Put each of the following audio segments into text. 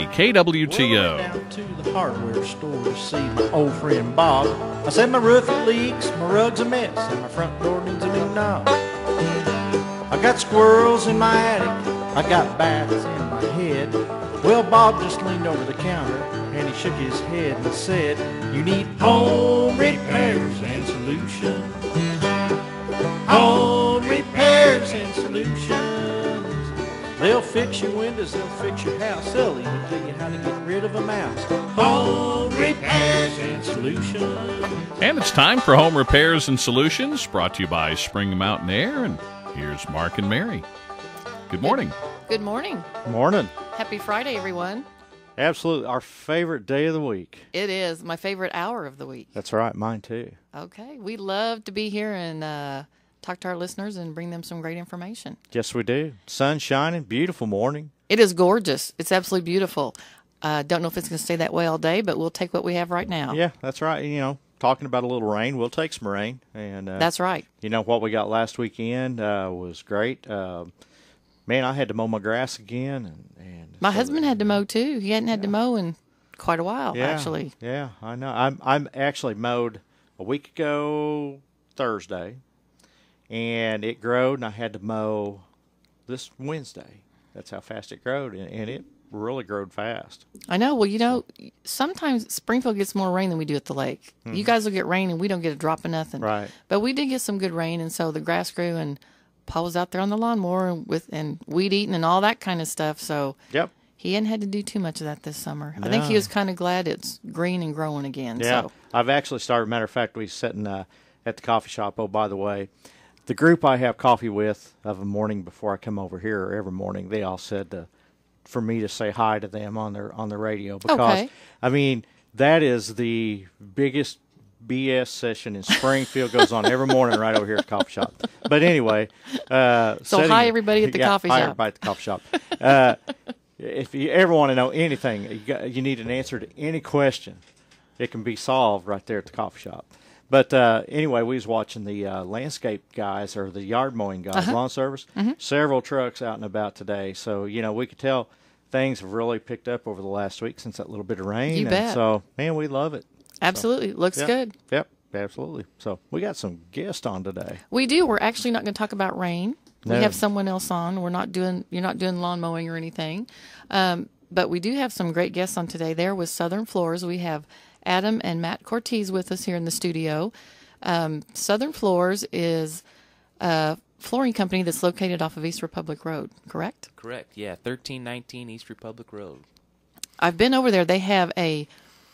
KWTO. Down to the hardware store to see my old friend Bob. I said my roof it leaks, my rug's a mess, and my front door needs a new knob. I got squirrels in my attic, I got bats in my head. Well, Bob just leaned over the counter and he shook his head and said, "You need home repairs and solutions. Home repairs and solutions. They'll fix your windows, they'll fix your house, they'll even tell you how to get rid of a mouse. Home repairs and solutions." And it's time for Home Repairs and Solutions, brought to you by Spring Mountain Air. And here's Mark and Mary. Good morning. Good morning. Morning. Happy Friday, everyone. Absolutely. Our favorite day of the week. It is my favorite hour of the week. That's right. Mine too. Okay. We love to be here and talk to our listeners and bring them some great information. Yes, we do. Sun shining. Beautiful morning. It is gorgeous. It's absolutely beautiful. Don't know if it's going to stay that way all day, but we'll take what we have right now. Yeah, that's right. You know, talking about a little rain, we'll take some rain. And that's right. You know, what we got last weekend was great. Man, I had to mow my grass again. And my husband had to mow, too. He hadn't had to mow in quite a while, yeah, actually. Yeah, I know. I'm actually mowed a week ago Thursday, and it growed, and I had to mow this Wednesday. That's how fast it growed, and it really growed fast. I know. Well, you know, sometimes Springfield gets more rain than we do at the lake. Mm-hmm. You guys will get rain, and we don't get a drop of nothing. Right. But we did get some good rain, and so the grass grew, and Paul was out there on the lawnmower and weed eating and all that kind of stuff. So yep. He hadn't had to do too much of that this summer. No. I think he was kind of glad it's green and growing again. Yeah. So. I've actually started, matter of fact, we sitting at the coffee shop. Oh, by the way, the group I have coffee with of a morning before I come over here every morning, they all said for me to say hi to them on the radio because, okay. I mean, that is the biggest BS session in Springfield goes on every morning right over here at the coffee shop. But anyway. So hi, everybody at the coffee shop. Hi, everybody at the coffee shop. If you ever want to know anything, you need an answer to any question, it can be solved right there at the coffee shop. But anyway, we was watching the landscape guys or the yard mowing guys, lawn service, several trucks out and about today. So, you know, we could tell things have really picked up over the last week since that little bit of rain. You bet. And so, man, we love it. Absolutely. So, Looks good. Yep, absolutely. So we got some guests on today. We do. We're actually not going to talk about rain. No. We have someone else on. You're not doing lawn mowing or anything. But we do have some great guests on today. There with Southern Floors, we have Adam and Matt Cortez with us here in the studio. Southern Floors is a flooring company that's located off of East Republic Road, correct? Correct, yeah, 1319 East Republic Road. I've been over there. They have a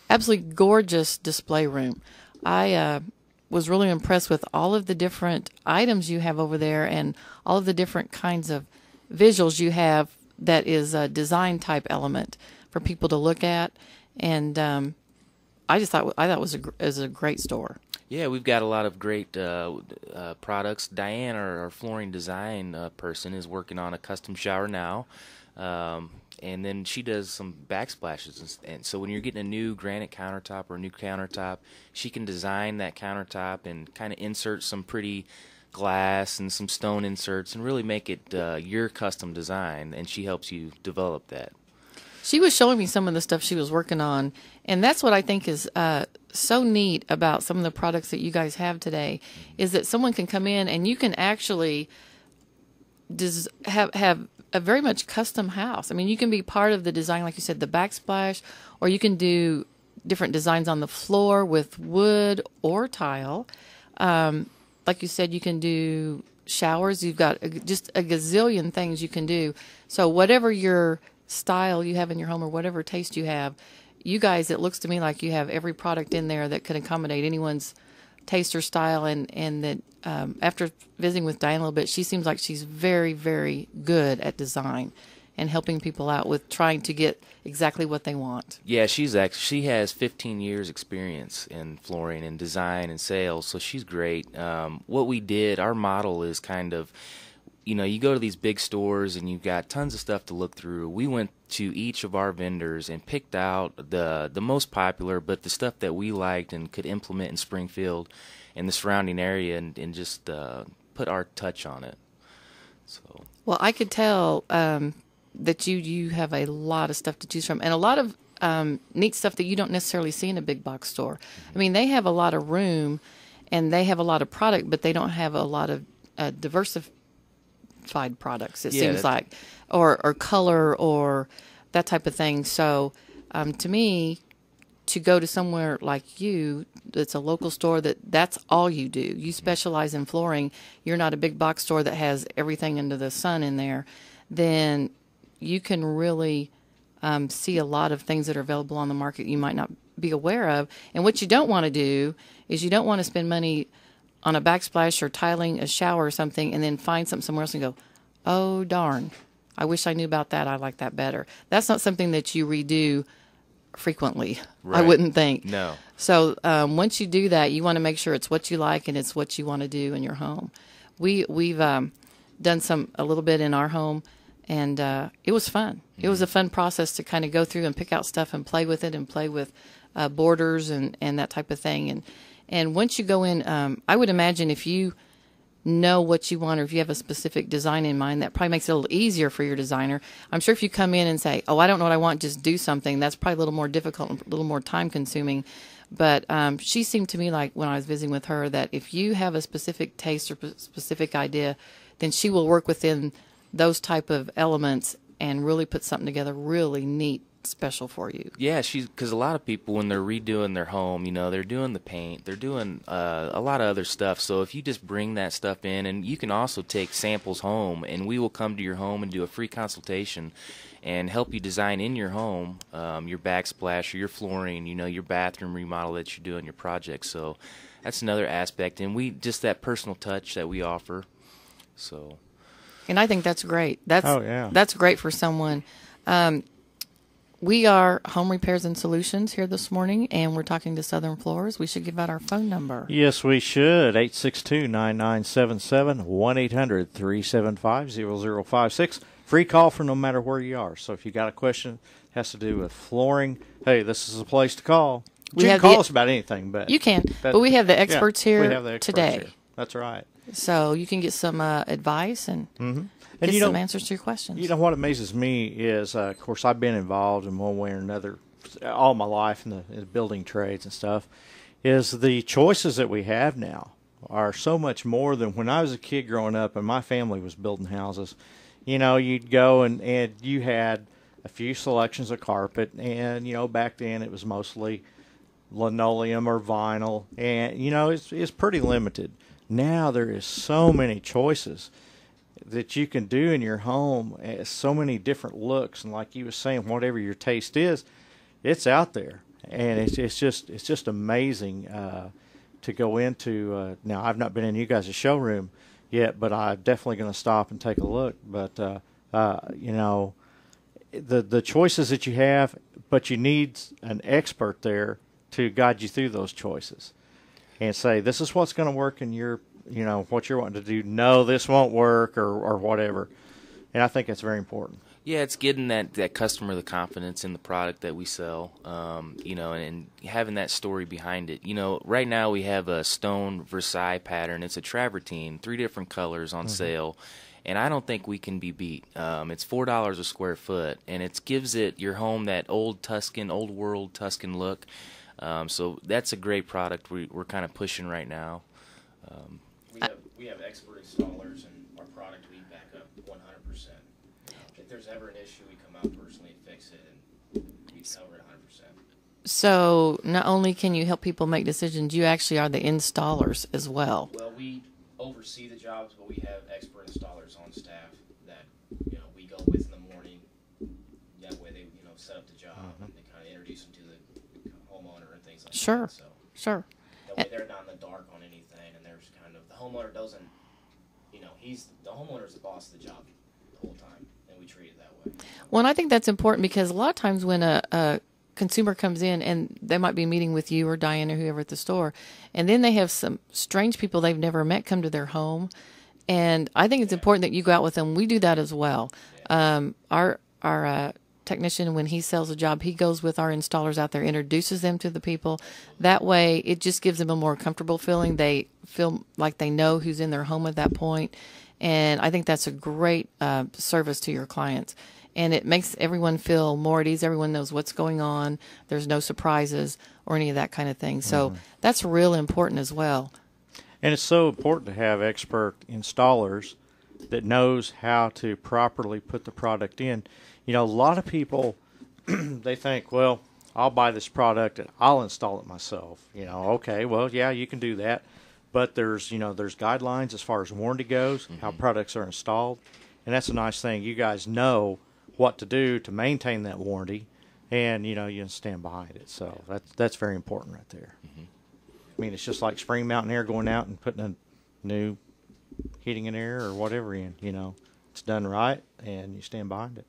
absolutely gorgeous display room. I was really impressed with all of the different items you have over there and all of the different kinds of visuals you have that is a design type element for people to look at. And I thought it was a great store. Yeah, we've got a lot of great products. Diane, our flooring design person, is working on a custom shower now. And then she does some backsplashes. And so when you're getting a new granite countertop or a new countertop, she can design that countertop and kind of insert some pretty glass and some stone inserts and really make it your custom design. And she helps you develop that. She was showing me some of the stuff she was working on. And that's what I think is so neat about some of the products that you guys have today is that someone can come in and you can actually have a very much custom house. I mean, you can be part of the design, like you said, the backsplash, or you can do different designs on the floor with wood or tile. Like you said, you can do showers. You've got just a gazillion things you can do. So whatever your style you have in your home or whatever taste you have, you guys, it looks to me like you have every product in there that could accommodate anyone's taste or style, and that after visiting with Diane a little bit, she seems like she's very, very good at design and helping people out with trying to get exactly what they want. Yeah, she has 15 years experience in flooring and design and sales, so she's great. What we did, our model is kind of, you know, you go to these big stores and you've got tons of stuff to look through. We went to each of our vendors and picked out the most popular, but the stuff that we liked and could implement in Springfield and the surrounding area, and just put our touch on it. So. Well, I could tell that you have a lot of stuff to choose from, and a lot of neat stuff that you don't necessarily see in a big box store. I mean, they have a lot of room, and they have a lot of product, but they don't have a lot of diversified products. It seems like, or color or that type of thing. So, to me, to go to somewhere like you, that's a local store that's all you do. You specialize in flooring. You're not a big box store that has everything under the sun in there. Then you can really see a lot of things that are available on the market you might not be aware of. And what you don't want to do is you don't want to spend money on a backsplash or tiling a shower or something and then find something somewhere else and go, oh, darn, I wish I knew about that. I like that better. That's not something that you redo frequently, Right. I wouldn't think. No. So once you do that, you want to make sure it's what you like and it's what you want to do in your home. We've done a little bit in our home, and it was fun. It was a fun process to kind of go through and pick out stuff and play with it and play with borders and that type of thing. And once you go in, I would imagine if you know what you want or if you have a specific design in mind, that probably makes it a little easier for your designer. I'm sure if you come in and say, oh, I don't know what I want, just do something, that's probably a little more difficult and a little more time consuming. But she seemed to me like when I was visiting with her that if you have a specific taste or specific idea, then she will work within those type of elements and really put something together really neat, special for you. Yeah, because a lot of people, when they're redoing their home, they're doing the paint, they're doing a lot of other stuff. So if you just bring that stuff in, and you can also take samples home, and we will come to your home and do a free consultation and help you design in your home your backsplash or your flooring, your bathroom remodel that you're doing, your project. So that's another aspect, and just that personal touch that we offer. So, and I think that's great. That's great for someone. We are Home Repairs and Solutions here this morning, and we're talking to Southern Floors. We should give out our phone number. Yes, we should. 862-9977, 1-800-375-0056. Free call for no matter where you are. So if you got a question that has to do with flooring, hey, this is a place to call. You can call us about anything. But you can, but we have the experts here we have the experts today. Here. That's right. So you can get some advice and get some answers to your questions. You know what amazes me is, of course, I've been involved in one way or another all my life in the building trades and stuff, is the choices that we have now are so much more than when I was a kid growing up and my family was building houses. You'd go and you had a few selections of carpet, and, back then it was mostly linoleum or vinyl, and, it's pretty limited. Now there is so many choices that you can do in your home, so many different looks, and like you were saying, whatever your taste is, it's out there, and it's just amazing to go into. Now I've not been in you guys' showroom yet, but I'm definitely going to stop and take a look. But the choices that you have, but you need an expert there to guide you through those choices and say, this is what's going to work in your, what you're wanting to do. No, this won't work or whatever. And I think that's very important. Yeah, it's getting that customer the confidence in the product that we sell, and having that story behind it. Right now we have a stone Versailles pattern. It's a travertine, 3 different colors on sale, and I don't think we can be beat. It's $4 a square foot, and it gives your home that old world Tuscan look. So that's a great product we're kind of pushing right now. We have expert installers, and our product we back up 100%. If there's ever an issue, we come out personally and fix it, and we cover it 100%. So not only can you help people make decisions, you actually are the installers as well. Well, we oversee the jobs, but we have expert installers on staff that we go with in the morning. That way they set up the job and they kind of introduce them to the homeowner and things like Sure. that. So Sure. that way they're not in the dark on anything, and there's kind of the homeowner doesn't. The homeowner's the boss of the job the whole time, and we treat it that way. Well, and I think that's important because a lot of times when a consumer comes in and they might be meeting with you or Diane or whoever at the store, and then they have some strange people they've never met come to their home, and I think it's important that you go out with them. We do that as well. Our technician, when he sells a job, he goes with our installers out there, introduces them to the people. That way, it just gives them a more comfortable feeling. They feel like they know who's in their home at that point. And I think that's a great service to your clients. and it makes everyone feel more at ease. Everyone knows what's going on. There's no surprises or any of that kind of thing. So that's real important as well. And it's so important to have expert installers that knows how to properly put the product in. You know, a lot of people, they think, well, I'll buy this product and I'll install it myself. You know, okay, well, yeah, you can do that. But there's guidelines as far as warranty goes, how products are installed. And that's a nice thing. You guys know what to do to maintain that warranty, and, you can stand behind it. So that's very important right there. I mean, it's just like Spring Mountain Air going out and putting a new heating and air or whatever in. It's done right, and you stand behind it.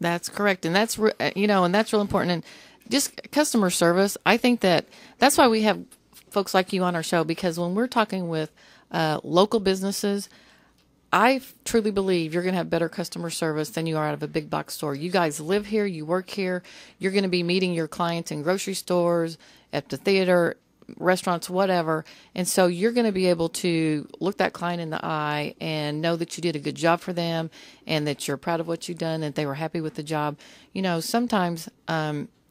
That's correct, and that's and that's real important. And just customer service, I think that's why we have folks like you on our show, because when we're talking with local businesses, I truly believe you're going to have better customer service than you are out of a big box store. You guys live here, you work here, you're going to be meeting your clients in grocery stores, at the theater, restaurants, whatever. And so you're going to be able to look that client in the eye and know that you did a good job for them and that you're proud of what you've done and they were happy with the job. Sometimes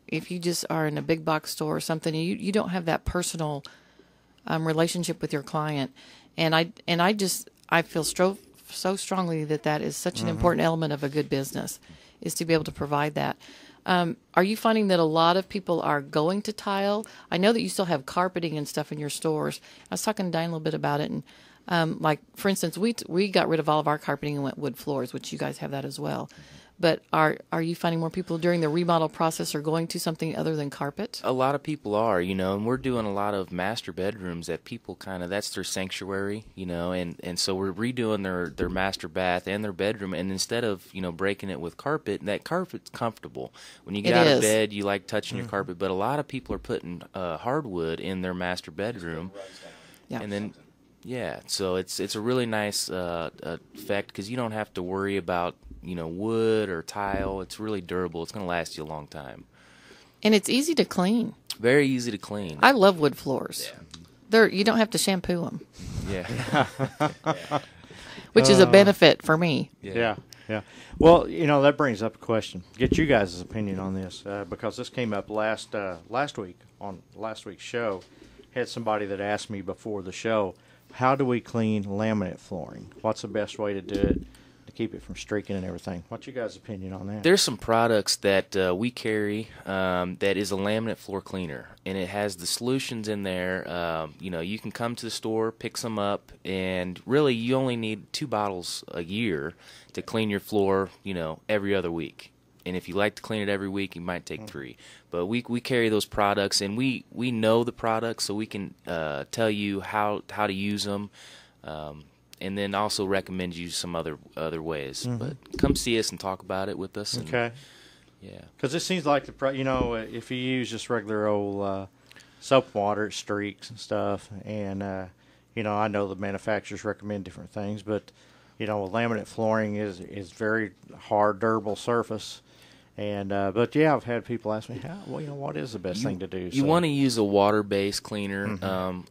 if you just are in a big box store or something, you don't have that personal relationship with your client. And I feel so strongly that is such an important element of a good business, is to be able to provide that. Are you finding that a lot of people are going to tile? I know that you still have carpeting and stuff in your stores. I was talking to Diane a little bit about it, and like, for instance, we got rid of all of our carpeting and went wood floors, which you guys have that as well. But are you finding more people during the remodel process are going to something other than carpet? A lot of people are, and we're doing a lot of master bedrooms that people that's their sanctuary, and so we're redoing their master bath and their bedroom, and instead of, breaking it with carpet, that carpet's comfortable. When you get out of bed, you like touching your carpet, but a lot of people are putting hardwood in their master bedroom. Yeah. And then, so it's a really nice effect, because you don't have to worry about, wood or tile. It's really durable. It's going to last you a long time. And it's easy to clean. Very easy to clean. I love wood floors. You don't have to shampoo them. Yeah. Which is a benefit for me. Yeah. Well, that brings up a question. Get you guys' opinion on this, because this came up last week on last week's show. Had somebody that asked me before the show, how do we clean laminate flooring? What's the best way to do it to keep it from streaking and everything? What's your guys' opinion on that? There's some products that we carry that is a laminate floor cleaner, and it has the solutions in there. You can come to the store, pick some up, and really you only need 2 bottles a year to clean your floor, every other week. And if you like to clean it every week, you might take 3. But we carry those products, and we know the products, so we can tell you how to use them, and then also recommend you some other ways. But come see us and talk about it with us. Okay. Yeah. Because it seems like if you use just regular old soap and water, it streaks and stuff. And I know the manufacturers recommend different things, but laminate flooring is very hard, durable surface. And but I've had people ask me, what is the best thing to do? You want to use a water-based cleaner,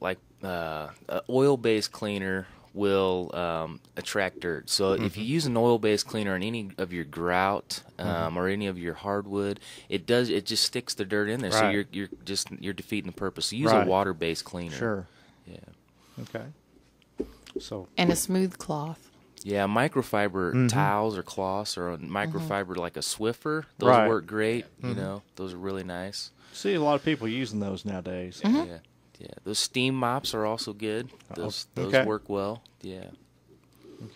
like an oil-based cleaner will attract dirt. So if you use an oil-based cleaner on any of your grout or any of your hardwood, it just sticks the dirt in there. Right. So you're defeating the purpose. So use a water-based cleaner. Sure. Yeah. Okay. So. And a smooth cloth. Yeah, microfiber tiles or cloths, or a microfiber like a Swiffer. Those work great. Those are really nice. See a lot of people using those nowadays. Yeah. Those steam mops are also good. Those work well. Yeah.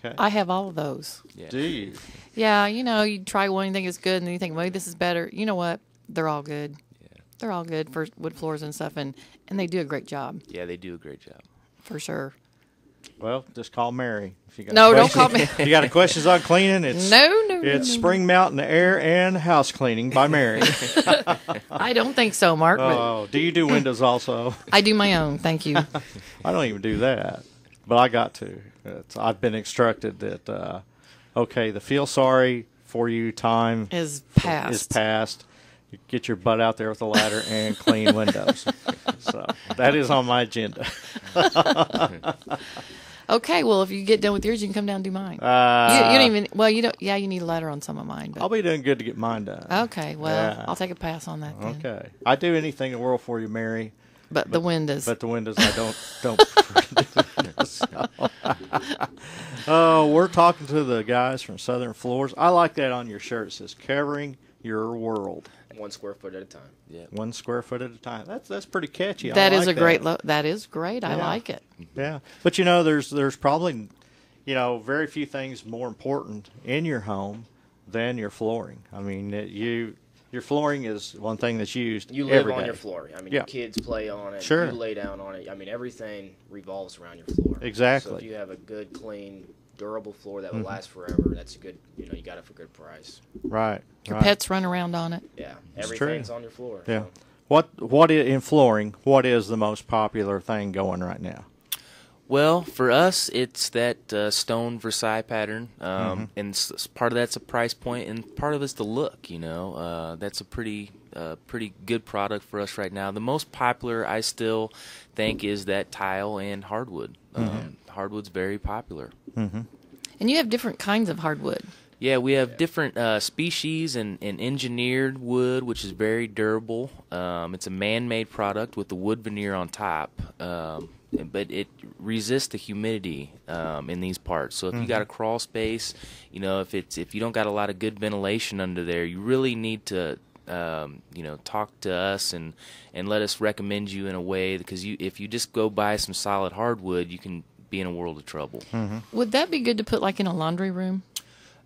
Okay. I have all of those. Yeah. Do you? Yeah, you try one, you think it's good, and then you think, maybe this is better. You know what? They're all good. Yeah. They're all good for wood floors and stuff, and they do a great job. Yeah, they do a great job. For sure. Well, just call Mary. If you got don't call me. If you got any questions on cleaning, it's No. Spring Mountain Air and House Cleaning by Mary. I don't think so, Mark. Oh, do you do windows also? I do my own. Thank you. I don't even do that, but I got to. I've been instructed that the feel sorry for you time Is past. You get your butt out there with a ladder and clean windows. So that is on my agenda. Okay, well, if you get done with yours, you can come down and do mine. You don't even. Well, you don't. Yeah, you need a letter on some of mine. But. I'll be doing good to get mine done. Okay, well, Yeah. I'll take a pass on that then. Okay. I do anything in the world for you, Mary. But the windows. But the windows, I don't. Oh, we're talking to the guys from Southern Floors. I like that on your shirt. It says "Covering Your World." 1 square foot at a time. Yeah. 1 square foot at a time. That's pretty catchy. That I is like a great. That is great. I Yeah. like it. Yeah, but there's probably, very few things more important in your home than your flooring. I mean, your flooring is one thing that's used. You live every on day. your floor. I mean, Yeah. your kids play on it. Sure. You lay down on it. I mean, everything revolves around your floor. Exactly. So if you have a good, clean, durable floor that will last forever, that's a good. You got it for a good price. Right. Your right. pets run around on it. Yeah, It's everything's true. on your floor. Yeah. So. What in flooring? What is the most popular thing going right now? Well, for us, it's that stone Versailles pattern, and part of that's a price point, and part of it's the look. That's a pretty good product for us right now. The most popular, I still think, is that tile and hardwood. Hardwood's very popular. And you have different kinds of hardwood. Yeah, we have different species and engineered wood, which is very durable. It's a man-made product with the wood veneer on top, but it resists the humidity in these parts. So if you got a crawl space, if you don't got a lot of good ventilation under there, you really need to talk to us and let us recommend you in a way, because if you just go buy some solid hardwood, you can be in a world of trouble. Would that be good to put like in a laundry room?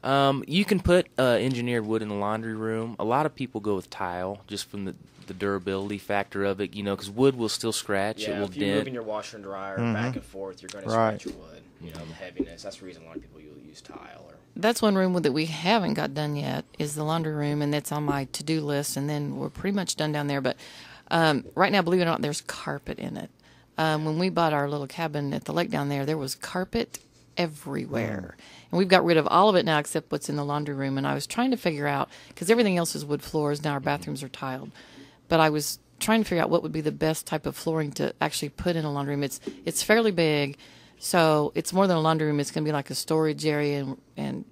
You can put engineered wood in the laundry room. A lot of people go with tile just from the durability factor of it, because wood will still scratch. Yeah, it will if you're dent. moving your washer and dryer back and forth, you're going to Right. scratch your wood. The heaviness. That's the reason a lot of people use tile. That's one room that we haven't got done yet is the laundry room, and that's on my to-do list, and then we're pretty much done down there. But right now, believe it or not, there's carpet in it. When we bought our little cabin at the lake down there was carpet everywhere. And we've got rid of all of it now except what's in the laundry room. And I was trying to figure out, because everything else is wood floors, now our bathrooms are tiled. But I was trying to figure out what would be the best type of flooring to actually put in a laundry room. It's fairly big, so it's more than a laundry room. It's going to be like a storage area and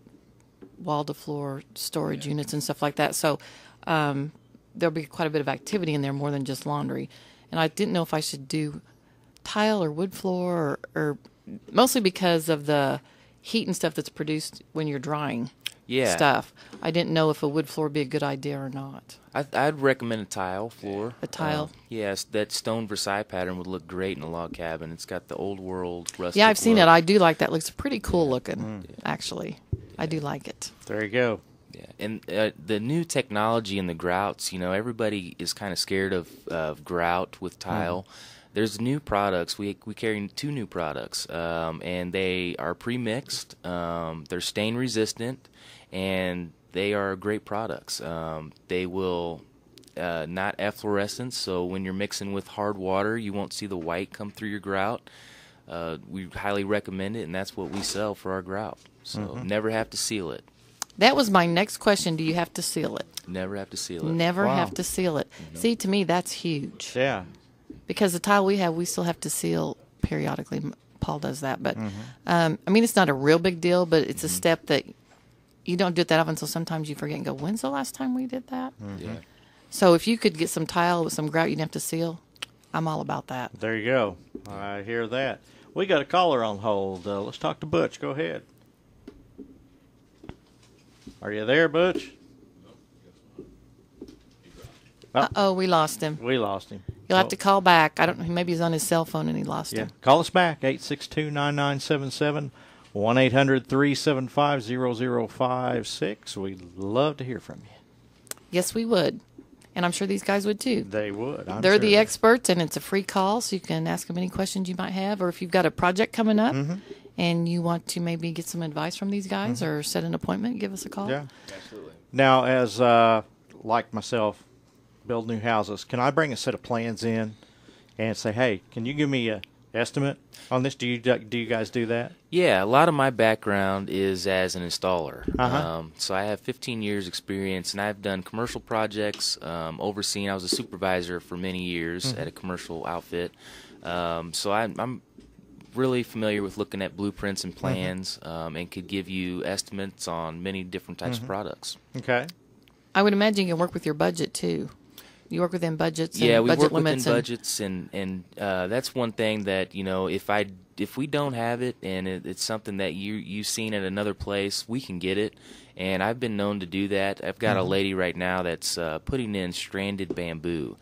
wall-to-floor storage units and stuff like that. So there'll be quite a bit of activity in there, more than just laundry. And I didn't know if I should do tile or wood floor, or mostly because of the heat and stuff that's produced when you're drying stuff. I didn't know if a wood floor would be a good idea or not. I'd recommend a tile floor. A tile? Yes, that stone Versailles pattern would look great in a log cabin. It's got the old world rustic Yeah, I've seen look. it. I do like that. It looks pretty cool looking, actually. I do like it. There you go. Yeah, and the new technology in the grouts, everybody is kind of scared of grout with tile. There's new products. We carry 2 new products, and they are pre-mixed. They're stain resistant, and they are great products. They will not efflorescence, so when you're mixing with hard water, you won't see the white come through your grout. We highly recommend it, and that's what we sell for our grout. So never have to seal it. That was my next question. Do you have to seal it? Never have to seal it. Never Wow. have to seal it. See, to me, that's huge. Yeah. Because the tile we have, we still have to seal periodically. Paul does that. But, it's not a real big deal, but it's a step that you don't do it that often, so sometimes you forget and go, when's the last time we did that? Yeah. So if you could get some tile with some grout you didn't have to seal, I'm all about that. There you go. I hear that. We got a caller on hold. Let's talk to Butch. Go ahead. Are you there, Butch? Uh-oh, we lost him. We lost him. You'll have to call back. I don't know. Maybe he's on his cell phone and he lost Yeah. him. Call us back, 862-9977, 1-800-375-0056. We'd love to hear from you. Yes, we would. And I'm sure these guys would too. They would. They're the experts, and it's a free call, so you can ask them any questions you might have. Or if you've got a project coming up and you want to maybe get some advice from these guys or set an appointment, give us a call. Yeah. Absolutely. Now, as like myself, build new houses, can I bring a set of plans in and say, hey, can you give me a estimate on this? Do you guys do that? Yeah, a lot of my background is as an installer. Uh-huh. So I have 15 years experience, and I've done commercial projects, overseeing. I was a supervisor for many years at a commercial outfit. So I'm really familiar with looking at blueprints and plans, and could give you estimates on many different types of products. Okay. I would imagine you can work with your budget too. You work within budgets. Yeah, and we budget work within limits budgets, and that's one thing that, you know, if we don't have it and it's something that you've seen at another place, we can get it. And I've been known to do that. I've got a lady right now that's putting in stranded bamboo.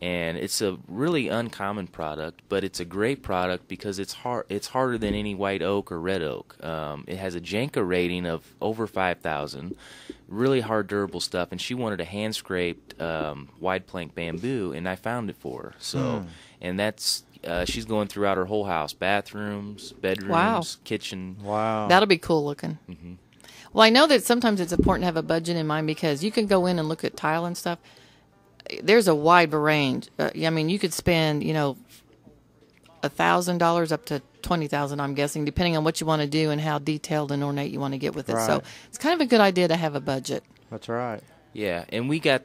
And it's a really uncommon product, but it's a great product because it's hard. It's harder than any white oak or red oak. It has a Janka rating of over 5,000. Really hard, durable stuff. And she wanted a hand scraped wide plank bamboo, and I found it for her. So, and that's she's going throughout her whole house: bathrooms, bedrooms, kitchen. Wow. That'll be cool looking. Well, I know that sometimes it's important to have a budget in mind because you can go in and look at tile and stuff. There's a wide range. I mean, you could spend, you know, $1,000 up to $20,000, I'm guessing, depending on what you want to do and how detailed and ornate you want to get with it. Right. So it's kind of a good idea to have a budget. That's right. Yeah, and we got,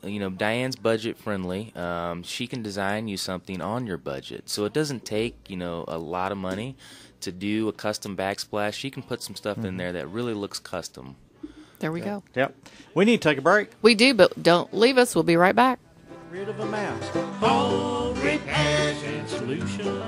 you know, Diane's budget friendly. She can design you something on your budget. So it doesn't take, you know, a lot of money to do a custom backsplash. She can put some stuff in there that really looks custom. There we go. Yep. We need to take a break. We do, but don't leave us. We'll be right back. Get rid of a mouse. Home repairs and solutions.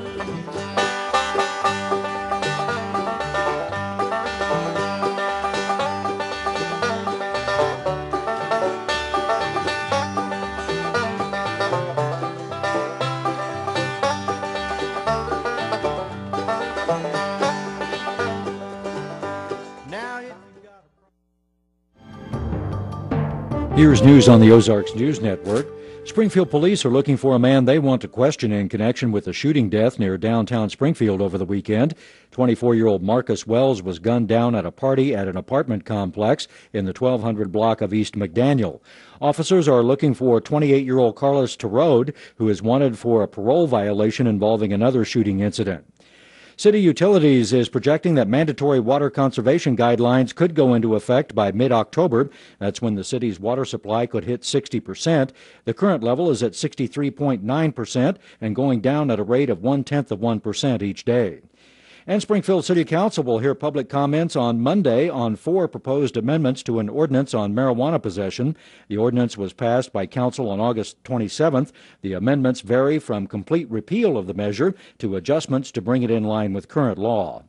Here's news on the Ozarks News Network. Springfield police are looking for a man they want to question in connection with a shooting death near downtown Springfield over the weekend. 24-year-old Marcus Wells was gunned down at a party at an apartment complex in the 1200 block of East McDaniel. Officers are looking for 28-year-old Carlos Terode, who is wanted for a parole violation involving another shooting incident. City Utilities is projecting that mandatory water conservation guidelines could go into effect by mid-October. That's when the city's water supply could hit 60%. The current level is at 63.9% and going down at a rate of 0.1% each day. And Springfield City Council will hear public comments on Monday on 4 proposed amendments to an ordinance on marijuana possession. The ordinance was passed by council on August 27th. The amendments vary from complete repeal of the measure to adjustments to bring it in line with current law.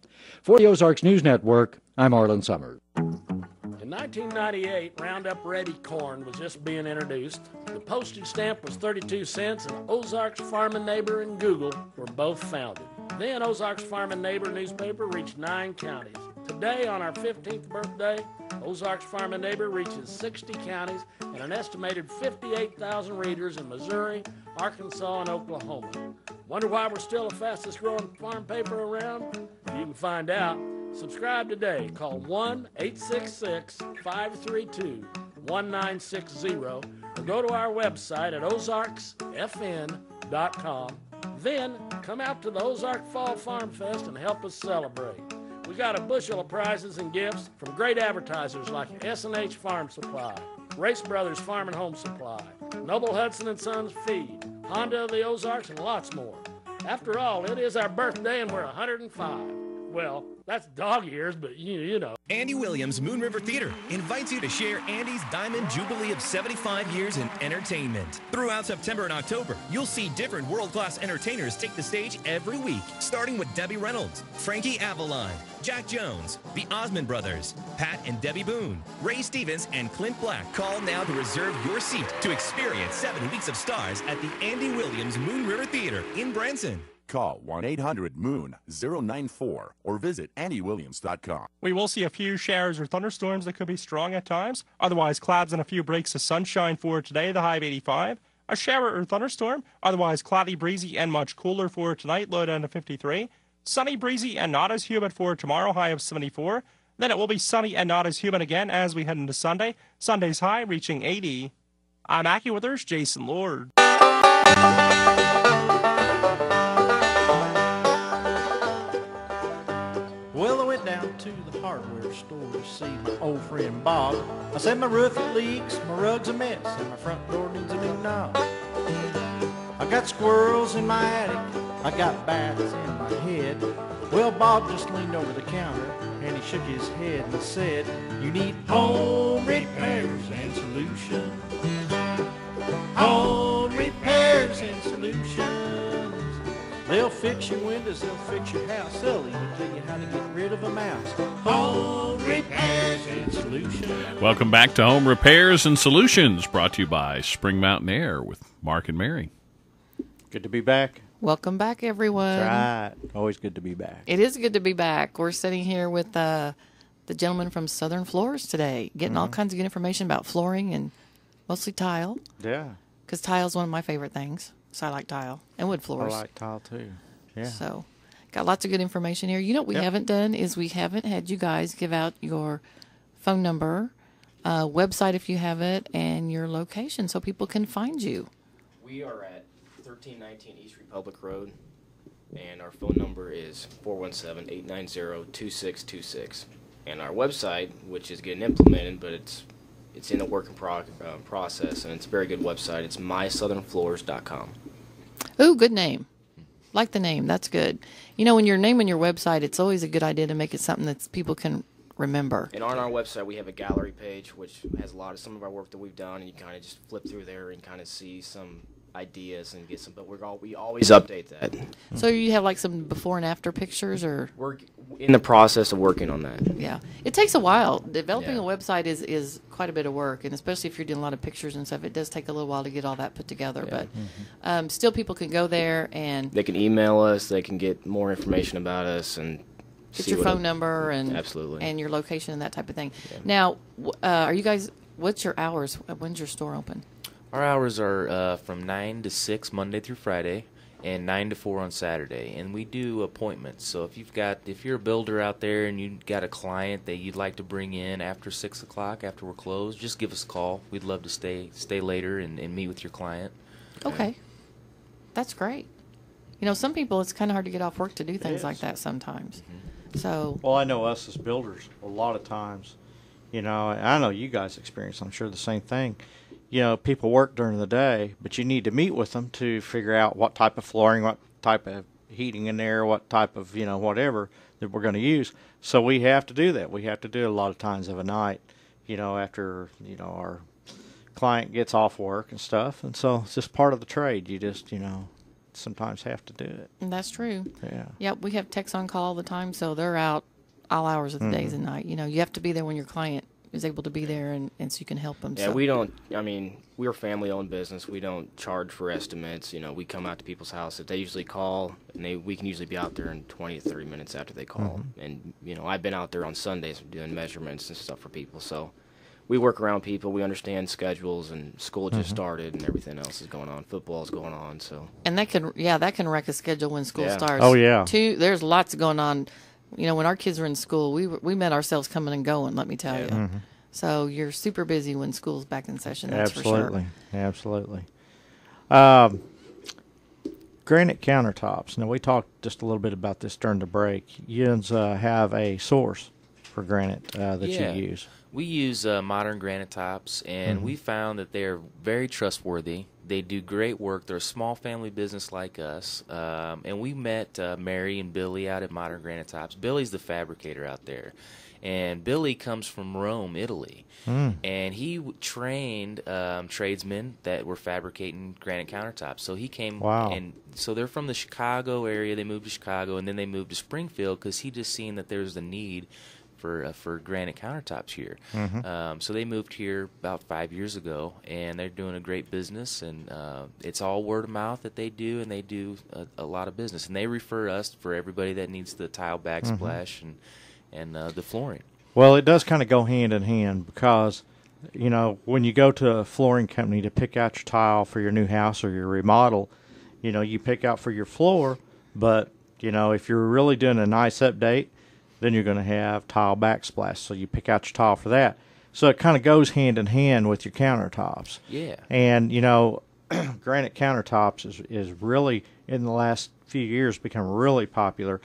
For the Ozarks News Network, I'm Arlen Summers. In 1998, Roundup Ready corn was just being introduced. The postage stamp was 32 cents, and Ozarks Farm and Neighbor and Google were both founded. Then Ozarks Farm and Neighbor newspaper reached 9 counties. Today, on our 15th birthday, Ozarks Farm and Neighbor reaches 60 counties and an estimated 58,000 readers in Missouri, Arkansas, and Oklahoma. Wonder why we're still the fastest growing farm paper around? You can find out. Subscribe today. Call 1-866-532-1960 or go to our website at ozarksfn.com. Then come out to the Ozark Fall Farm Fest and help us celebrate. We got a bushel of prizes and gifts from great advertisers like S&H Farm Supply, Race Brothers Farm and Home Supply, Noble Hudson and Sons Feed, Honda of the Ozarks, and lots more. After all, it is our birthday and we're 105. Well, that's dog years, but you know. Andy Williams Moon River Theater invites you to share Andy's Diamond Jubilee of 75 years in entertainment. Throughout September and October, you'll see different world-class entertainers take the stage every week, starting with Debbie Reynolds, Frankie Avalon, Jack Jones, the Osmond Brothers, Pat and Debbie Boone, Ray Stevens, and Clint Black. Call now to reserve your seat to experience 7 weeks of stars at the Andy Williams Moon River Theater in Branson. Call 1-800-MOON-094 or visit AndyWilliams.com. We will see a few showers or thunderstorms that could be strong at times. Otherwise, clouds and a few breaks of sunshine for today, the high of 85. A shower or thunderstorm, otherwise cloudy, breezy, and much cooler for tonight, low down to 53. Sunny, breezy, and not as humid for tomorrow, high of 74. Then it will be sunny and not as humid again as we head into Sunday. Sunday's high reaching 80. I'm AccuWeather's Jason Lord. Well, I went down to the hardware store to see my old friend Bob. I said my roof it leaks, my rug's a mess, and my front door needs a new knob. I got squirrels in my attic, I got bats in my head. Well, Bob just leaned over the counter and he shook his head and said, you need home repairs and solutions. Home repairs and solutions. They'll fix your windows, they'll fix your house, they'll even tell you how to get rid of a mouse. Home repairs and solutions. Welcome back to Home Repairs and Solutions, brought to you by Spring Mountain Air with Mark and Mary. Good to be back. Welcome back, everyone. That's right. Always good to be back. It is good to be back. We're sitting here with the gentleman from Southern Floors today, getting all kinds of good information about flooring and mostly tile. Yeah. Because tile is one of my favorite things. So I like tile and wood floors. I like tile too. Yeah. So got lots of good information here. You know what we haven't done is we haven't had you guys give out your phone number, website if you have it, and your location so people can find you. We are at 1319 East Republic Road, and our phone number is 417-890-2626. And our website, which is getting implemented, but it's in the working process, and it's a very good website. It's mysouthernfloors.com. Ooh, good name. Like the name. That's good. You know, when you're naming your website, it's always a good idea to make it something that people can remember. And on our website, we have a gallery page, which has some of our work that we've done, and you kind of just flip through there and kind of see some ideas and get some, but we always update that. So you have like some before and after pictures, or we're in the process of working on that. Yeah, it takes a while. Developing a website is quite a bit of work, and especially if you're doing a lot of pictures and stuff, it does take a little while to get all that put together. Yeah. But still, people can go there and they can email us. They can get more information about us and get your phone number and absolutely and your location and that type of thing. Yeah. Now, are you guys? What's your hours? When's your store open? Our hours are from 9 to 6 Monday through Friday, and 9 to 4 on Saturday. And we do appointments. So if you're a builder out there and you've got a client that you'd like to bring in after 6 o'clock, after we're closed, just give us a call. We'd love to stay later and meet with your client. Okay, that's great. You know, some people it's kind of hard to get off work to do things like that sometimes. Mm-hmm. So well, I know us as builders a lot of times. You know, I know you guys experience, I'm sure, the same thing. You know, people work during the day, but you need to meet with them to figure out what type of flooring, what type of heating in there, what type of, whatever that we're going to use. So we have to do that. We have to do it a lot of times of a night, after, our client gets off work and stuff. And so it's just part of the trade. You just, sometimes have to do it. And that's true. Yeah. Yep, we have techs on call all the time, so they're out all hours of the days and night. You know, you have to be there when your client is able to be there and so you can help them. Yeah, so. We're a family-owned business. We don't charge for estimates. We come out to people's houses. They usually call, and we can usually be out there in 20 to 30 minutes after they call. And, I've been out there on Sundays doing measurements and stuff for people. So we work around people. We understand schedules, and school just started and everything else is going on. Football is going on. So. And that can wreck a schedule when school starts. Oh, yeah. There's lots going on. When our kids were in school, we met ourselves coming and going, let me tell you. Mm-hmm. So you're super busy when school's back in session, that's Absolutely. for sure. Absolutely. Granite countertops. Now, we talked just a little bit about this during the break. You have a source for granite that you use. We use modern granite tops, and we found that they're very trustworthy. They do great work. They're a small family business like us. And we met Mary and Billy out at Modern Granite Tops. Billy's the fabricator out there. And Billy comes from Rome, Italy. And he trained tradesmen that were fabricating granite countertops. So he came. Wow. And so they're from the Chicago area. They moved to Chicago, and then they moved to Springfield because he just seen that there's a need for granite countertops here. So they moved here about 5 years ago, and they're doing a great business, and it's all word of mouth that they do, and they do a lot of business. And they refer us for everybody that needs the tile backsplash and the flooring. Well, it does kind of go hand in hand because, when you go to a flooring company to pick out your tile for your new house or your remodel, you pick out for your floor, but, if you're really doing a nice update, then you're going to have tile backsplash, so you pick out your tile for that. So it kind of goes hand in hand with your countertops. Yeah. And, granite countertops is really, in the last few years, become really popular.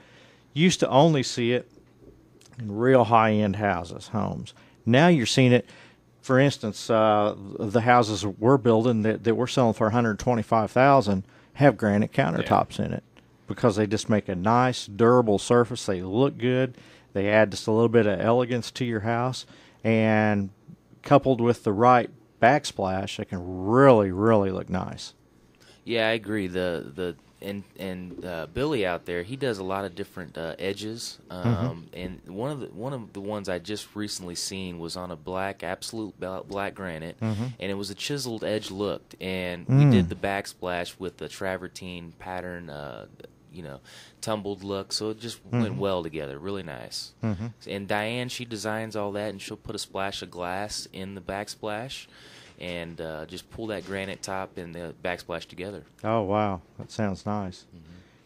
Used to only see it in real high-end homes. Now you're seeing it, for instance, the houses we're building that we're selling for $125,000 have granite countertops in it. because they just make a nice, durable surface. They look good. They add just a little bit of elegance to your house, and coupled with the right backsplash, it can really, really look nice. Yeah, I agree. Billy out there, he does a lot of different edges. And one of the ones I just recently seen was on a absolute black granite, and it was a chiseled edge look. And we did the backsplash with the travertine pattern, tumbled look, so it just went well together. Really nice. And Diane, she designs all that, and she'll put a splash of glass in the backsplash, and just pull that granite top and the backsplash together. Oh, wow. That sounds nice.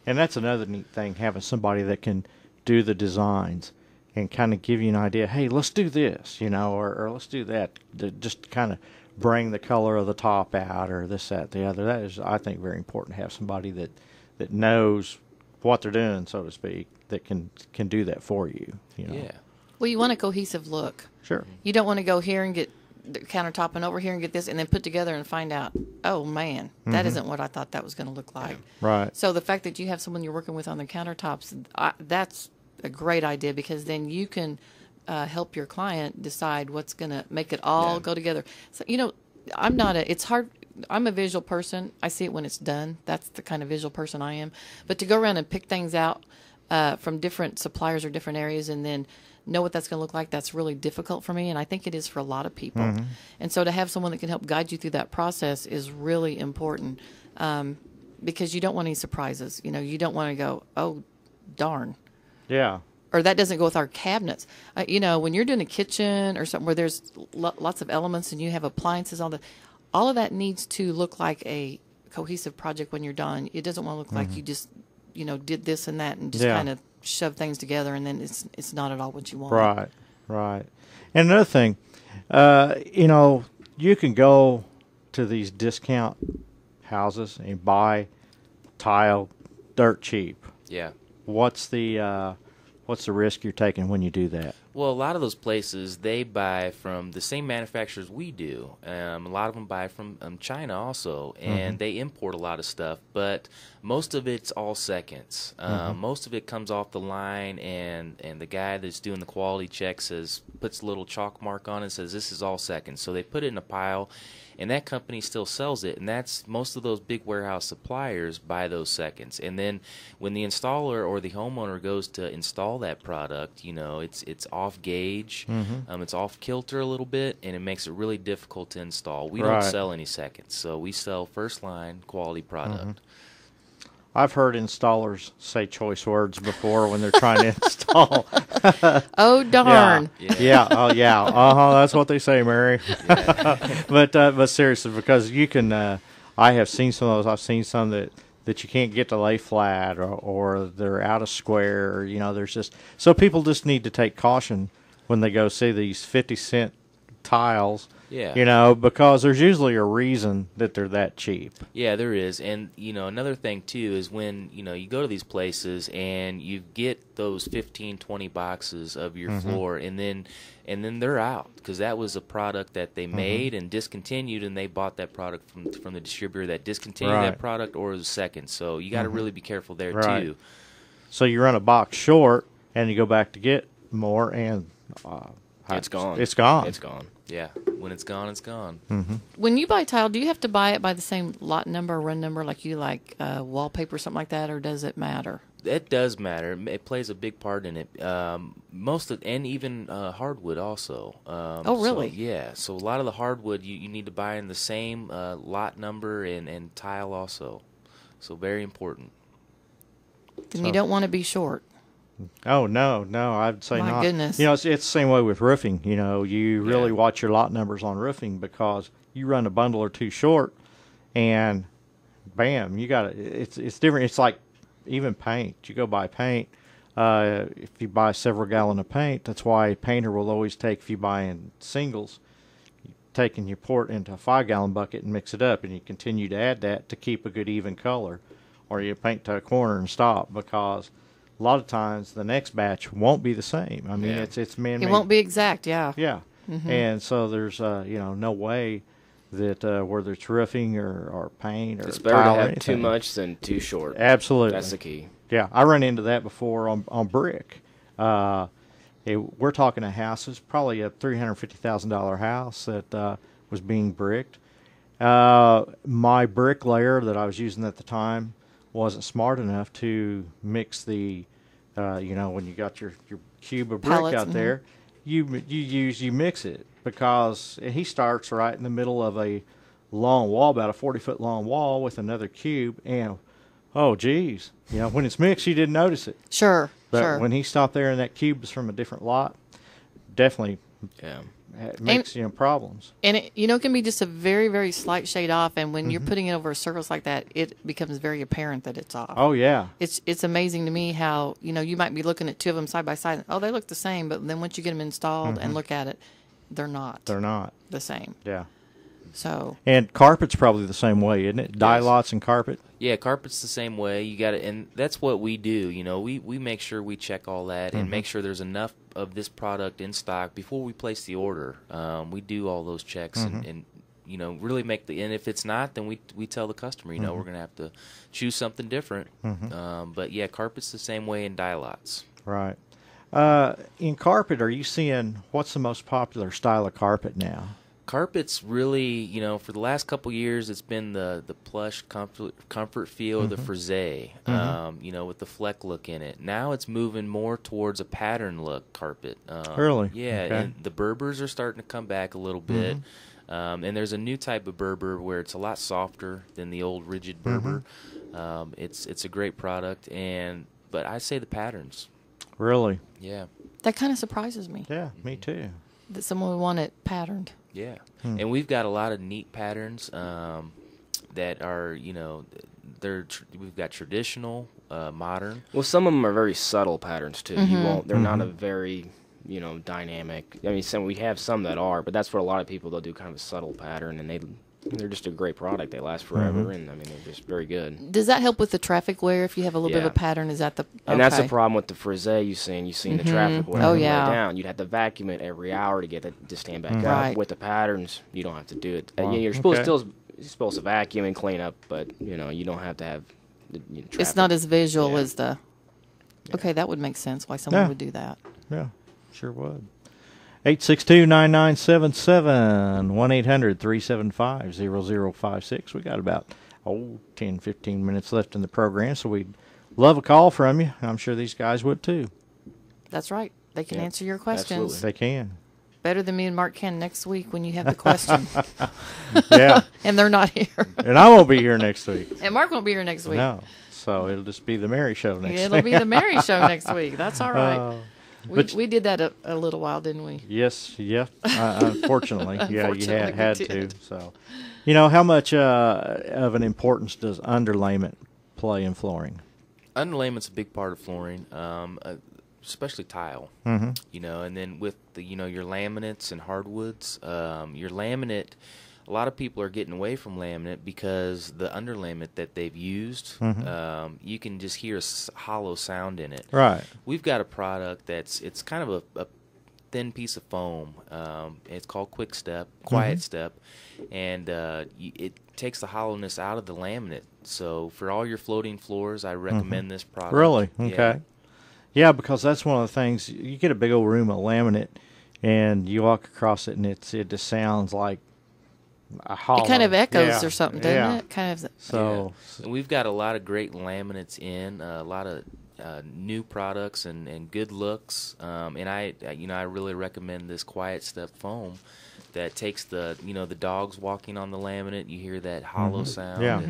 And that's another neat thing, having somebody that can do the designs and kind of give you an idea, hey, let's do this, or let's do that, just kind of bring the color of the top out, or this, that, the other. That is, I think, very important to have somebody that knows what they're doing, so to speak, that can do that for you. Yeah. Well, you want a cohesive look. Sure. You don't want to go here and get the countertop and over here and get this and then put together and find out, oh, man, that isn't what I thought that was going to look like. Right. So the fact that you have someone you're working with on the countertops, that's a great idea, because then you can help your client decide what's going to make it all go together. So, it's hard. I'm a visual person. I see it when it's done. That's the kind of visual person I am. But to go around and pick things out from different suppliers or different areas and then know what that's going to look like, that's really difficult for me, and I think it is for a lot of people. And so to have someone that can help guide you through that process is really important, because you don't want any surprises. You don't want to go, oh, darn. Yeah. Or that doesn't go with our cabinets. When you're doing a kitchen or something where there's lots of elements and you have appliances, all of that needs to look like a cohesive project when you're done. It doesn't want to look like you just, did this and that and just kind of shove things together, and then it's not at all what you want. Right. And another thing, you can go to these discount houses and buy tile dirt cheap. Yeah. What's the risk you're taking when you do that? Well, a lot of those places, they buy from the same manufacturers we do. A lot of them buy from China also, and they import a lot of stuff, but most of it's all seconds. Most of it comes off the line, and the guy that's doing the quality check puts a little chalk mark on it and says, this is all seconds. So they put it in a pile, and that company still sells it, and that's most of those big warehouse suppliers buy those seconds. And then when the installer or the homeowner goes to install that product, it's off gauge, it's off kilter a little bit, and it makes it really difficult to install. We don't sell any seconds, so we sell first line quality product. I've heard installers say choice words before when they're trying to install. Oh, darn. Yeah. Oh, yeah. That's what they say, Mary. But seriously, because you can, I have seen some of those. I've seen some that you can't get to lay flat, or they're out of square. There's just, so people just need to take caution when they go see these 50-cent tiles. Yeah. Because there's usually a reason that they're that cheap. Yeah, there is. And, another thing, too, is when, you go to these places and you get those 15, 20 boxes of your floor, and then they're out, because that was a product that they made and discontinued, and they bought that product from the distributor that discontinued that product or was second. So you got to really be careful there, too. So you run a box short, and you go back to get more, and it's gone. It's gone. It's gone. Yeah. When it's gone, it's gone. When you buy tile, do you have to buy it by the same lot number or run number like you like wallpaper or something like that, or does it matter? It does matter. It plays a big part in it. And even hardwood also. Oh, really? So a lot of the hardwood you need to buy in the same lot number and tile also. So very important. Then you don't want to be short. Oh, no, I'd say not. My goodness. It's the same way with roofing. You really watch your lot numbers on roofing, because you run a bundle or two short, and bam, you got it's different. It's like even paint. You go buy paint. If you buy several gallon of paint, that's why a painter will always take, if you buy in singles, you pour it into a 5-gallon bucket and mix it up, and you continue to add that to keep a good even color, or you paint to a corner and stop, because a lot of times the next batch won't be the same. I mean, it's man-made. It won't be exact, yeah. Yeah. And so there's no way that whether it's roofing or paint or It's better to tile or have too anything. much than too short. Absolutely. That's the key. Yeah, I run into that before on brick. We're talking a house. It's probably a $350,000 house that was being bricked. My bricklayer that I was using at the time wasn't smart enough to mix the, when you got your cube of brick Pallets, out there, you mix it, because he starts right in the middle of a long wall, about a 40-foot long wall with another cube, and oh geez, when it's mixed, you didn't notice it. Sure, But sure. when he stopped there and that cube was from a different lot, definitely makes problems. And it can be just a very, very slight shade off, and when you're putting it over circles like that, it becomes very apparent that it's off. Oh yeah, It's amazing to me how you might be looking at two of them side by side. And, oh, they look the same, but then once you get them installed and look at it, they're not. They're not the same. Yeah. So. And carpet's probably the same way, isn't it? Dye Yes. lots and carpet. Yeah, carpet's the same way. You got it, and that's what we do. We make sure we check all that and make sure there's enough of this product in stock before we place the order. We do all those checks and really make and if it's not, then we tell the customer, we're going to have to choose something different. But yeah, carpet's the same way in dye lots. Right. In carpet, are you seeing what's the most popular style of carpet now? Carpet's really, for the last couple years, it's been the plush comfort feel of the frisee, with the fleck look in it. Now it's moving more towards a pattern look carpet. Really? Yeah, Okay. and the Berbers are starting to come back a little bit. And there's a new type of Berber where it's a lot softer than the old rigid Berber. It's a great product, but I say the patterns. Really? Yeah. That kind of surprises me. Yeah, me too. That someone would want it patterned. Yeah, and we've got a lot of neat patterns that are, we've got traditional, modern. Well, some of them are very subtle patterns too. They're not a very, dynamic. I mean, we have some that are, but that's what a lot of people, they'll do kind of a subtle pattern, and they're just a great product. They last forever, and I mean, they're just very good. Does that help with the traffic wear if you have a little bit of a pattern? Is that And that's the problem with the frisee. You've seen the traffic wear. Oh, yeah. Down. You'd have to vacuum it every hour to get it to stand back up. Right. With the patterns, you don't have to do it. Wow. You're supposed to vacuum and clean up, but you don't have to have. Traffic. It's not as visual as the. Okay, that would make sense why someone would do that. Yeah, sure would. 862-9977, 1-800-375-0056. We got about 10, 15 minutes left in the program, so we'd love a call from you. I'm sure these guys would too. That's right. They can answer your questions. Absolutely. They can. Better than me and Mark can next week when you have the question. Yeah. And they're not here. And I won't be here next week. And Mark won't be here next week. No. So it'll just be the Mary Show next week. It'll be the Mary Show next week. That's all right. But We did that a little while, didn't we? Yes, yeah. Unfortunately, yeah, you Unfortunately, had we to. did. So, how much of an importance does underlayment play in flooring? Underlayment's a big part of flooring, especially tile. Mm-hmm. And then with the your laminates and hardwoods, your laminate. A lot of people are getting away from laminate because the underlayment that they've used, you can just hear a hollow sound in it. Right. We've got a product it's kind of a thin piece of foam. It's called Quiet Step, and it takes the hollowness out of the laminate. So for all your floating floors, I recommend this product. Really? Yeah. Okay. Yeah, because that's one of the things. You get a big old room of laminate, and you walk across it, and it just sounds like a hollow. It kind of echoes Yeah. or something, doesn't Yeah. it? Kind of. So, And we've got a lot of great laminates in, a lot of new products and good looks. And I really recommend this Quiet Step foam that takes the dogs walking on the laminate. You hear that hollow sound. Yeah.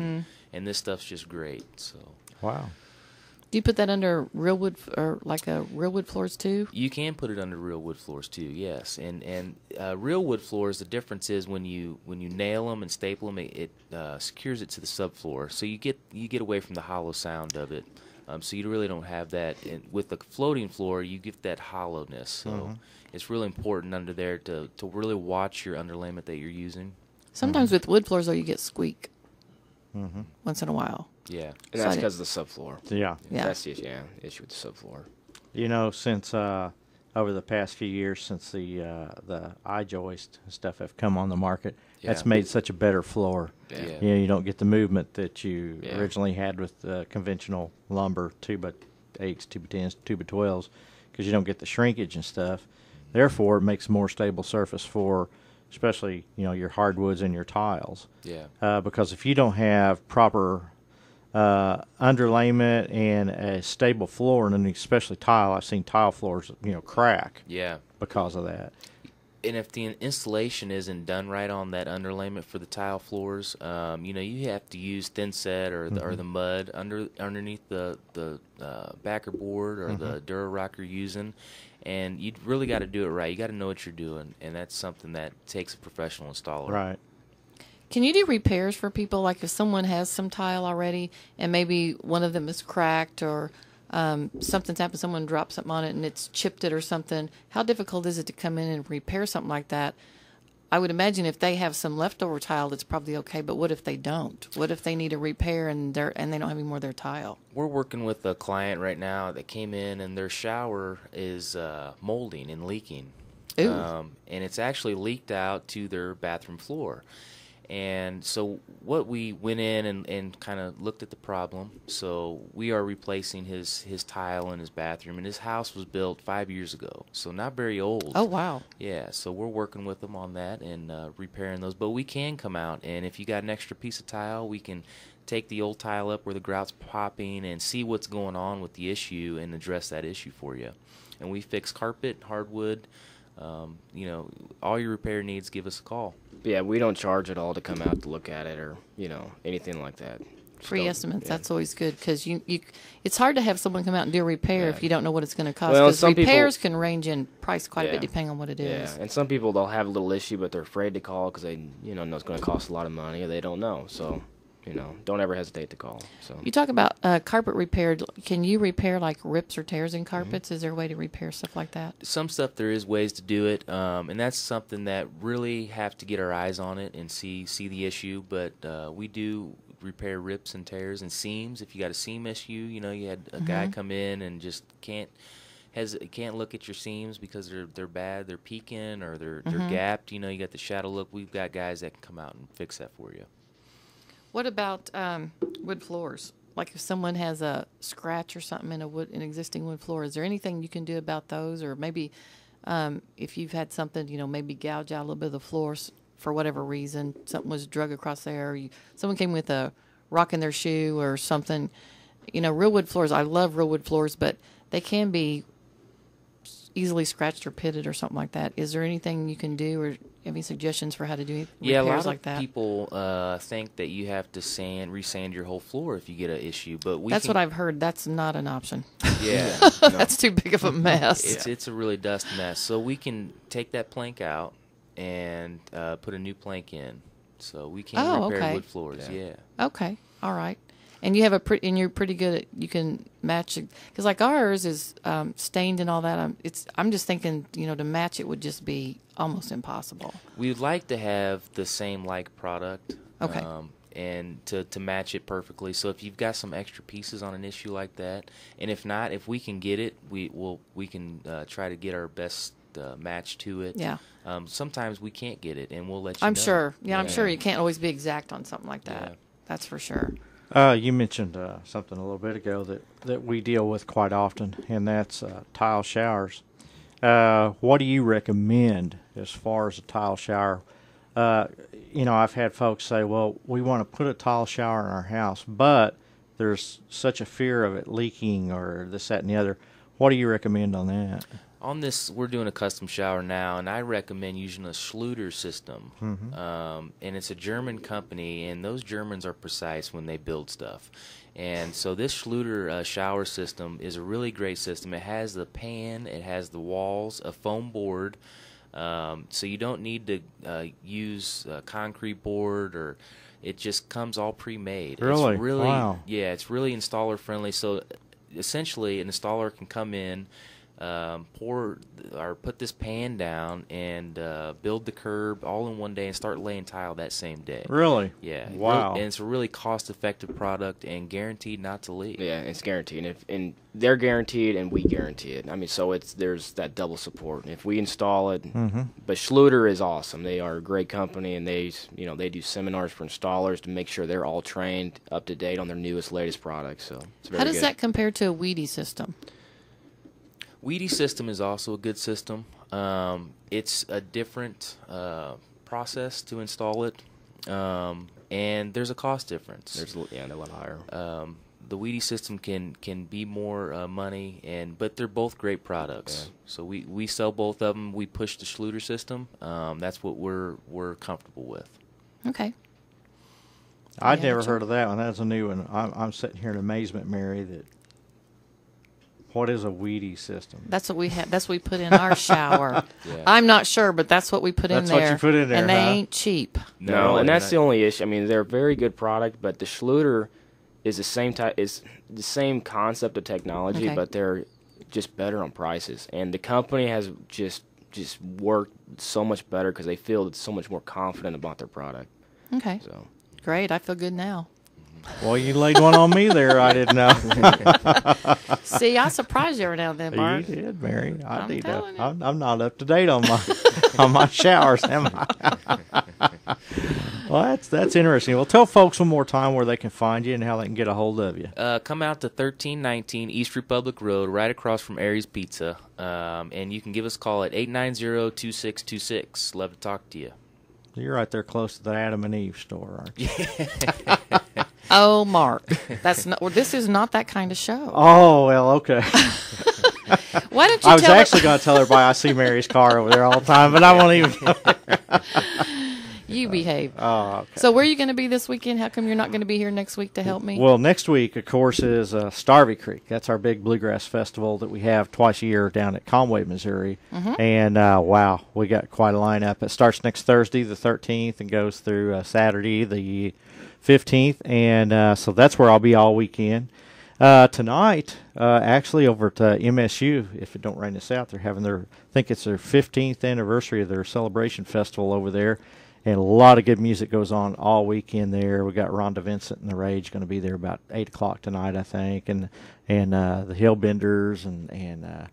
And this stuff's just great. So. wow. Do you put that under real wood or like real wood floors too? You can put it under real wood floors too, yes. And real wood floors, the difference is when you nail them and staple them, it secures it to the subfloor, so you get away from the hollow sound of it. So you really don't have that. And with the floating floor, you get that hollowness. So it's really important under there to really watch your underlayment that you're using. Sometimes with wood floors, though, you get squeak once in a while. Yeah. And that's because of the subfloor. Yeah. Yeah. That's the issue with the subfloor. Since over the past few years since the I-joist and stuff have come on the market. That's Yeah. made such a better floor. Yeah. You know, you don't get the movement that you Yeah. originally had with conventional lumber, 2x8s, 2x10s, 2x12s, because you don't get the shrinkage and stuff. Therefore, it makes a more stable surface for, especially, you know, your hardwoods and your tiles. Yeah. Because if you don't have proper underlayment and a stable floor, and then especially tile, I've seen tile floors, you know, crack Yeah. because of that. And if the installation isn't done right on that underlayment for the tile floors, you know, you have to use thin set or the mud underneath the backer board or the Durarock you're using, and you really got to do it right. You got to know what you're doing, and that's something that takes a professional installer. Right. Can you do repairs for people? Like if someone has some tile already and maybe one of them is cracked or something's happened, someone dropped something on it and it's chipped it or something, how difficult is it to come in and repair something like that? I would imagine if they have some leftover tile, it's probably okay, but what if they don't? What if they need a repair and they don't have any more of their tile? We're working with a client right now that came in and their shower is molding and leaking. Ooh. And it's actually leaked out to their bathroom floor. And so what we went in and kind of looked at the problem. So we are replacing his tile in his bathroom, and his house was built 5 years ago, so not very old. Oh, wow. Yeah, so we're working with them on that and repairing those. But we can come out, and if you got an extra piece of tile, we can take the old tile up where the grout's popping and see what's going on with the issue and address that issue for you. And we fix carpet, hardwood. You know, all your repair needs, give us a call. Yeah, we don't charge at all to come out to look at it or, you know, anything like that. Free So, estimates, yeah. that's always good because it's hard to have someone come out and do a repair if you don't know what it's going to cost. Well, Because some people- repairs can range in price quite a Yeah. bit depending on what it Yeah, is. and some people, they'll have a little issue, but they're afraid to call because they, you know it's going to cost a lot of money or they don't know. So, you know, don't ever hesitate to call. So You talk about carpet repair. Can you repair like rips or tears in carpets? Is there a way to repair stuff like that? Some stuff there is ways to do it, and that's something that really have to get our eyes on it and see the issue. But we do repair rips and tears and seams. If you got a seam issue, you know, you had a guy come in and just can't look at your seams because they're bad, they're peaking or they're gapped. You know, you got the shadow look. We've got guys that can come out and fix that for you. What about wood floors? Like if someone has a scratch or something in an existing wood floor, is there anything you can do about those? Or maybe if you've had something, you know, maybe gouge out a little bit of the floors for whatever reason, something was drug across there, or someone came with a rock in their shoe or something. You know, real wood floors, I love real wood floors, but they can be easily scratched or pitted or something like that. Is there anything you can do or any suggestions for how to do Yeah, a repairs lot like of that? people think that you have to resand your whole floor if you get an issue, but That's what I've heard. That's not an option. Yeah, That's too big of a mess. It's a really dust mess. So we can take that plank out and put a new plank in. So we can repair okay. wood floors. Yeah. Okay, all right. And you have and you're pretty good at, you can match it, because like ours is stained and all that. I'm just thinking, you know, to match it would just be almost impossible. We'd like to have the same product. Okay. And to match it perfectly. So if you've got some extra pieces on an issue like that, and if not, if we can get it, we can try to get our best match to it. Yeah. Sometimes we can't get it, and we'll let you know. I'm sure. Yeah, I'm sure you can't always be exact on something like that. Yeah. That's for sure. You mentioned something a little bit ago that we deal with quite often, and that's tile showers. What do you recommend as far as a tile shower? You know, I've had folks say, well, we want to put a tile shower in our house, but there's such a fear of it leaking or this, that, and the other. What do you recommend on that? On this, we're doing a custom shower now, and I recommend using a Schluter system. And it's a German company, and those Germans are precise when they build stuff. And so this Schluter shower system is a really great system. It has the pan, it has the walls, a foam board, so you don't need to use concrete board, or it just comes all pre-made. Really? It's really, wow. Yeah, it's really installer friendly. So essentially, an installer can come in. put this pan down and build the curb all in one day and start laying tile that same day. Really? Yeah. Wow. And it's a really cost-effective product and guaranteed not to leak. Yeah, it's guaranteed. And they're guaranteed, and we guarantee it. I mean, so there's that double support. And if we install it, but Schluter is awesome. They are a great company, and they do seminars for installers to make sure they're all trained, up to date on their latest products. So it's very How does good. that compare to a Weedy system? Weedy system is also a good system. It's a different process to install it, and there's a cost difference. They're a lot higher. The Weedy system can be more money, but they're both great products. Yeah. So we sell both of them. We push the Schluter system. That's what we're comfortable with. Okay. I'd never heard of that one. That's a new one. I'm sitting here in amazement, Mary, that what is a Weedy system? That's what we have. That's what we put in our shower. Yeah. I'm not sure, but that's what we put in there. That's what you put in there, and they ain't cheap. No, and that's the only issue. I mean, they're a very good product, but the Schluter is the same type. Is the same concept of technology, but they're just better on prices. And the company has just worked so much better because they feel so much more confident about their product. Okay. So great. I feel good now. Well, you laid one on me there. I didn't know. See, I surprised you every now and then, Mark. You did, Mary. I'm I'm not up to date on my showers, am I? Well, that's interesting. Well, tell folks one more time where they can find you and how they can get a hold of you. Come out to 1319 East Republic Road, right across from Aries Pizza, and you can give us a call at 890-2626. Love to talk to you. You're right there close to the Adam and Eve store, aren't you? Oh, Mark, that's not. Well, this is not that kind of show. Oh, well, okay. Why don't you? I was actually going to tell everybody I see Mary's car over there all the time, but I won't even go there. You behave. Oh, okay. So where are you going to be this weekend? How come you're not going to be here next week to help me? Well, next week, of course, is Starvey Creek. That's our big bluegrass festival that we have twice a year down at Conway, Missouri. And, wow, we got quite a lineup. It starts next Thursday, the 13th, and goes through Saturday, the 15th. And so that's where I'll be all weekend. Tonight, actually over at MSU, if it don't rain us out, they're having I think it's their 15th anniversary of their celebration festival over there. And a lot of good music goes on all weekend there. We got Rhonda Vincent and the Rage going to be there about 8 o'clock tonight, I think, and the Hillbenders and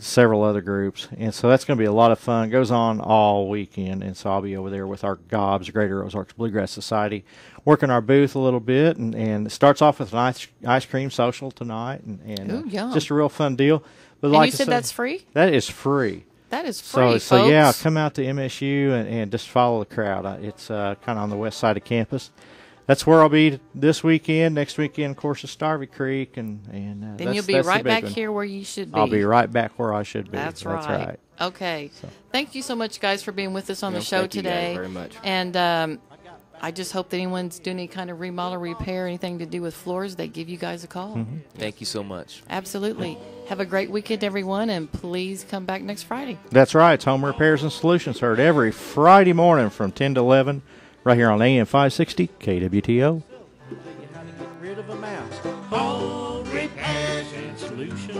several other groups. And so that's going to be a lot of fun. It goes on all weekend, and so I'll be over there with our GOBS, Greater Ozarks Bluegrass Society, working our booth a little bit. And it starts off with an ice cream social tonight, and just a real fun deal. But and like you said that's free? That is free. That is free, so yeah, come out to MSU and just follow the crowd. It's kind of on the west side of campus. That's where I'll be this weekend. Next weekend, of course, is Starvey Creek, and then you'll be right back here where you should be. I'll be right back where I should be. That's right. Okay. So. Thank you so much, guys, for being with us on the show today. Thank you guys very much. And I just hope that anyone's doing any kind of remodel, repair, anything to do with floors, they give you guys a call. Thank you so much. Absolutely. Have a great weekend, everyone, and please come back next Friday. That's right. It's Home Repairs and Solutions, heard every Friday morning from 10 to 11 right here on AM 560 KWTO. How to get rid of a mouse. Home Repairs and Solutions.